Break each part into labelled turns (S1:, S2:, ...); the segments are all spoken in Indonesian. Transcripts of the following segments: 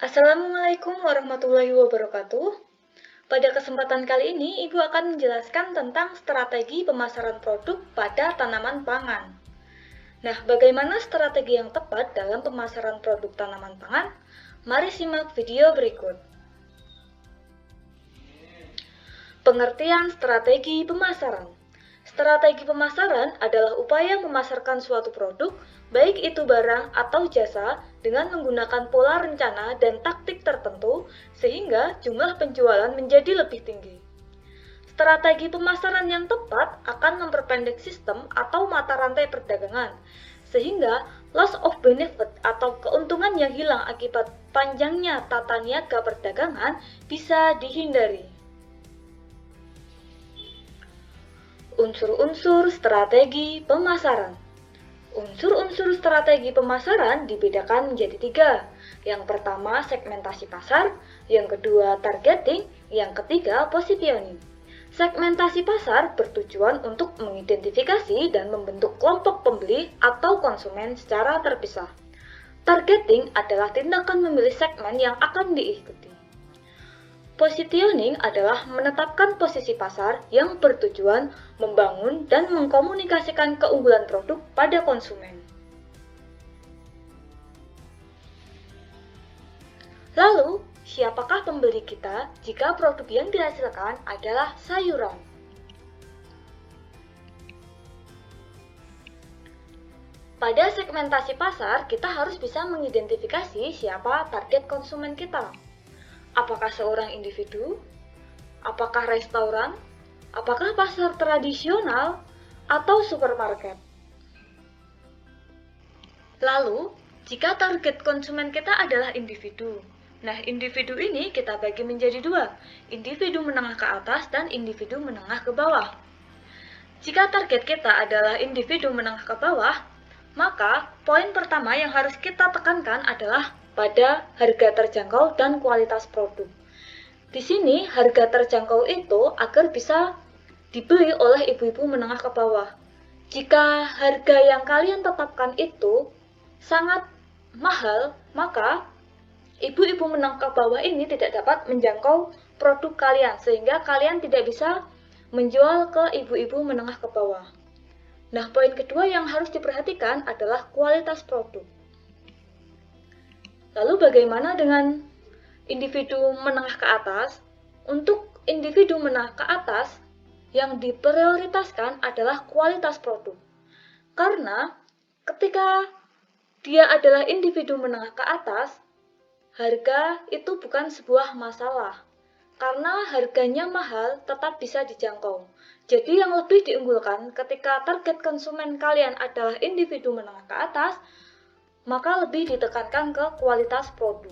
S1: Assalamualaikum warahmatullahi wabarakatuh. Pada kesempatan kali ini, Ibu akan menjelaskan tentang strategi pemasaran produk pada tanaman pangan. Nah, bagaimana strategi yang tepat dalam pemasaran produk tanaman pangan? Mari simak video berikut. Pengertian strategi pemasaran. Strategi pemasaran adalah upaya memasarkan suatu produk, baik itu barang atau jasa, dengan menggunakan pola rencana dan taktik tertentu, sehingga jumlah penjualan menjadi lebih tinggi. Strategi pemasaran yang tepat akan memperpendek sistem atau mata rantai perdagangan, sehingga loss of benefit atau keuntungan yang hilang akibat panjangnya tata niaga perdagangan bisa dihindari. Unsur-unsur strategi pemasaran. Unsur-unsur strategi pemasaran dibedakan menjadi 3. Yang pertama segmentasi pasar, yang kedua targeting, yang ketiga positioning. Segmentasi pasar bertujuan untuk mengidentifikasi dan membentuk kelompok pembeli atau konsumen secara terpisah. Targeting adalah tindakan memilih segmen yang akan diikuti. Positioning adalah menetapkan posisi pasar yang bertujuan membangun dan mengkomunikasikan keunggulan produk pada konsumen. Lalu, siapakah pembeli kita jika produk yang dihasilkan adalah sayuran? Pada segmentasi pasar, kita harus bisa mengidentifikasi siapa target konsumen kita. Apakah seorang individu? Apakah restoran? Apakah pasar tradisional? Atau supermarket? Lalu, jika target konsumen kita adalah individu, nah individu ini kita bagi menjadi 2, individu menengah ke atas dan individu menengah ke bawah. Jika target kita adalah individu menengah ke bawah, maka poin pertama yang harus kita tekankan adalah pada harga terjangkau dan kualitas produk. Di sini harga terjangkau itu agar bisa dibeli oleh ibu-ibu menengah ke bawah. Jika harga yang kalian tetapkan itu sangat mahal, maka ibu-ibu menengah ke bawah ini tidak dapat menjangkau produk kalian, sehingga kalian tidak bisa menjual ke ibu-ibu menengah ke bawah. Nah, poin kedua yang harus diperhatikan adalah kualitas produk. Lalu bagaimana dengan individu menengah ke atas? Untuk individu menengah ke atas, yang diprioritaskan adalah kualitas produk. Karena ketika dia adalah individu menengah ke atas, harga itu bukan sebuah masalah. Karena harganya mahal tetap bisa dijangkau. Jadi yang lebih diunggulkan ketika target konsumen kalian adalah individu menengah ke atas, maka lebih ditekankan ke kualitas produk.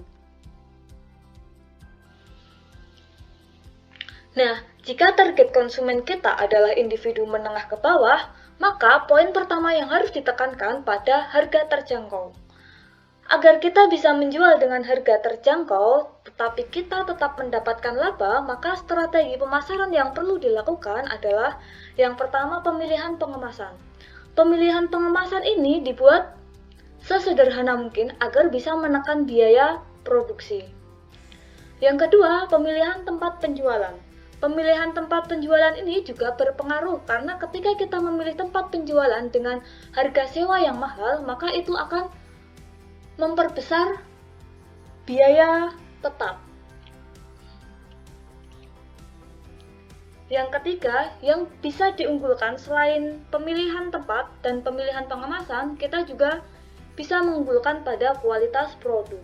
S1: Nah, jika target konsumen kita adalah individu menengah ke bawah, maka poin pertama yang harus ditekankan pada harga terjangkau. Agar kita bisa menjual dengan harga terjangkau, tetapi kita tetap mendapatkan laba, maka strategi pemasaran yang perlu dilakukan adalah yang pertama pemilihan pengemasan. Pemilihan pengemasan ini dibuat sesederhana mungkin agar bisa menekan biaya produksi. Yang kedua, pemilihan tempat penjualan. Pemilihan tempat penjualan ini juga berpengaruh karena ketika kita memilih tempat penjualan dengan harga sewa yang mahal, maka itu akan memperbesar biaya tetap. Yang ketiga, yang bisa diunggulkan selain pemilihan tempat dan pemilihan pengemasan, kita juga bisa mengunggulkan pada kualitas produk.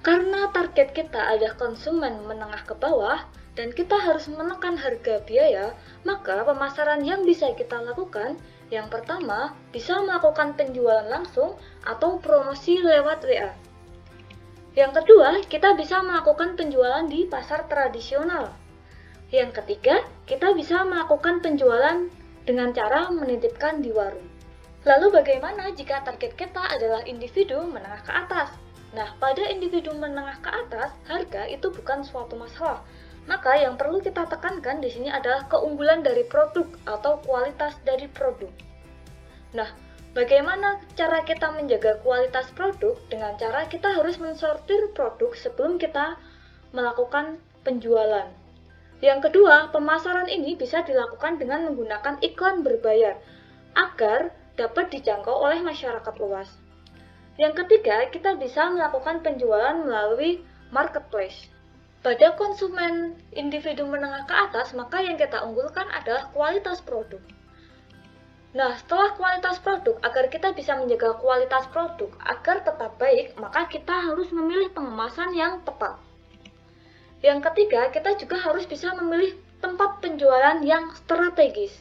S1: Karena target kita adalah konsumen menengah ke bawah dan kita harus menekan harga biaya, maka pemasaran yang bisa kita lakukan yang pertama bisa melakukan penjualan langsung atau promosi lewat WA. Yang kedua, kita bisa melakukan penjualan di pasar tradisional. Yang ketiga, kita bisa melakukan penjualan dengan cara menitipkan di warung. Lalu bagaimana jika target kita adalah individu menengah ke atas? Nah, pada individu menengah ke atas, harga itu bukan suatu masalah. Maka yang perlu kita tekankan di sini adalah keunggulan dari produk atau kualitas dari produk. Nah, Bagaimana cara kita menjaga kualitas produk? Dengan cara kita harus mensortir produk sebelum kita melakukan penjualan. Yang kedua, pemasaran ini bisa dilakukan dengan menggunakan iklan berbayar agar dapat dijangkau oleh masyarakat luas. Yang ketiga, kita bisa melakukan penjualan melalui marketplace. Pada konsumen individu menengah ke atas, maka yang kita unggulkan adalah kualitas produk. Nah, setelah kualitas produk, agar kita bisa menjaga kualitas produk agar tetap baik, maka kita harus memilih pengemasan yang tepat. Yang ketiga, kita juga harus bisa memilih tempat penjualan yang strategis.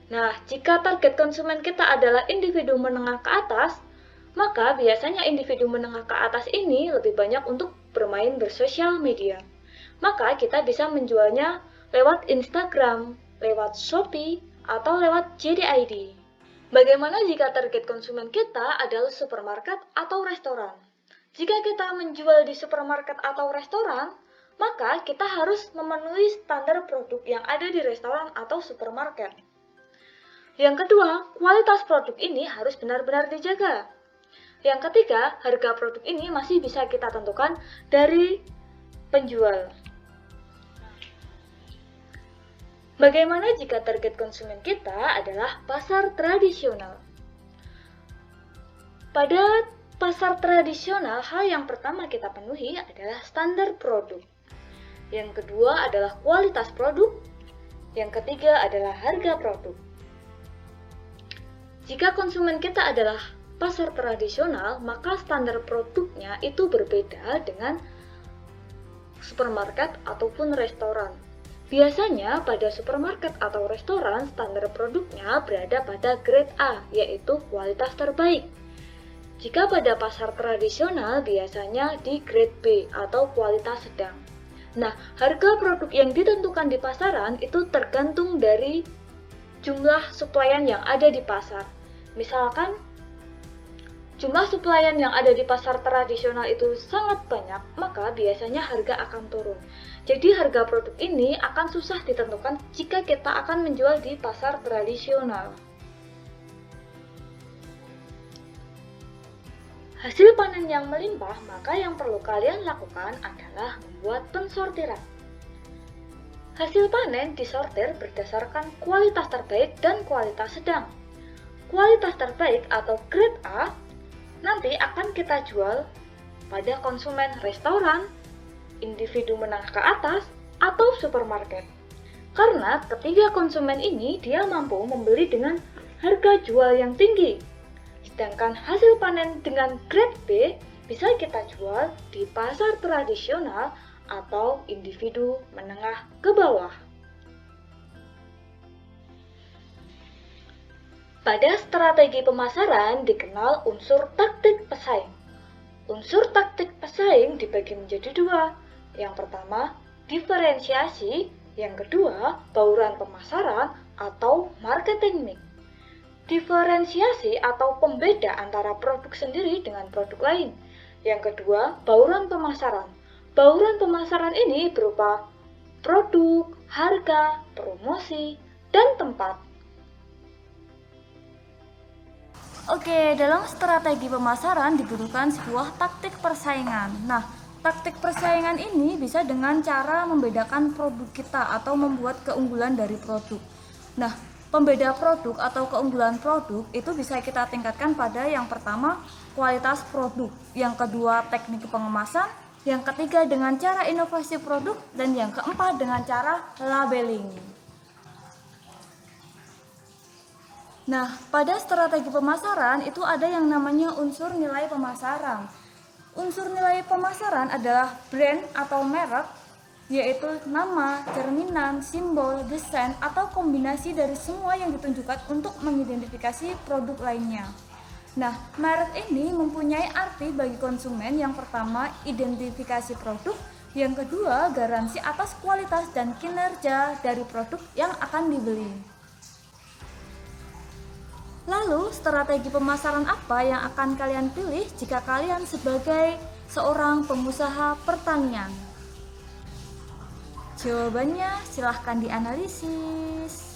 S1: Nah, jika target konsumen kita adalah individu menengah ke atas, maka biasanya individu menengah ke atas ini lebih banyak untuk bermain bersosial media. Maka kita bisa menjualnya lewat Instagram, lewat Shopee, atau lewat JDID. Bagaimana jika target konsumen kita adalah supermarket atau restoran? Jika kita menjual di supermarket atau restoran, maka kita harus memenuhi standar produk yang ada di restoran atau supermarket. Yang kedua, kualitas produk ini harus benar-benar dijaga. Yang ketiga, harga produk ini masih bisa kita tentukan dari penjual. Bagaimana jika target konsumen kita adalah pasar tradisional? Pada pasar tradisional, hal yang pertama kita penuhi adalah standar produk. Yang kedua adalah kualitas produk. Yang ketiga adalah harga produk. Jika konsumen kita adalah pasar tradisional, maka standar produknya itu berbeda dengan supermarket ataupun restoran. Biasanya pada supermarket atau restoran standar produknya berada pada grade A, yaitu kualitas terbaik. Jika pada pasar tradisional biasanya di grade B atau kualitas sedang. Nah, harga produk yang ditentukan di pasaran itu tergantung dari jumlah suplaian yang ada di pasar. Misalkan jumlah suplaian yang ada di pasar tradisional itu sangat banyak, maka biasanya harga akan turun. Jadi harga produk ini akan susah ditentukan jika kita akan menjual di pasar tradisional. Hasil panen yang melimpah, maka yang perlu kalian lakukan adalah membuat pensortiran. Hasil panen disortir berdasarkan kualitas terbaik dan kualitas sedang. Kualitas terbaik atau grade A nanti akan kita jual pada konsumen restoran, individu menengah ke atas, atau supermarket. Karena ketiga konsumen ini dia mampu membeli dengan harga jual yang tinggi. Sedangkan hasil panen dengan grade B bisa kita jual di pasar tradisional atau individu menengah ke bawah. Pada strategi pemasaran dikenal unsur taktik pesaing. Unsur taktik pesaing dibagi menjadi dua. Yang pertama, diferensiasi. Yang kedua, bauran pemasaran atau marketing mix. Diferensiasi atau pembeda antara produk sendiri dengan produk lain. Yang kedua, bauran pemasaran. Bauran pemasaran ini berupa produk, harga, promosi, dan tempat. Oke, dalam strategi pemasaran dibutuhkan sebuah taktik persaingan. Nah, taktik persaingan ini bisa dengan cara membedakan produk kita atau membuat keunggulan dari produk. Nah, pembeda produk atau keunggulan produk itu bisa kita tingkatkan pada yang pertama, kualitas produk, yang kedua, teknik pengemasan, yang ketiga dengan cara inovasi produk, dan yang keempat dengan cara labeling. Nah, pada strategi pemasaran itu ada yang namanya unsur nilai pemasaran. Unsur nilai pemasaran adalah brand atau merek, yaitu nama, cerminan, simbol, desain, atau kombinasi dari semua yang ditunjukkan untuk mengidentifikasi produk lainnya. Nah, merek ini mempunyai arti bagi konsumen. Yang pertama, identifikasi produk. Yang kedua, garansi atas kualitas dan kinerja dari produk yang akan dibeli. Lalu, strategi pemasaran apa yang akan kalian pilih jika kalian sebagai seorang pengusaha pertanian? Jawabannya silahkan dianalisis.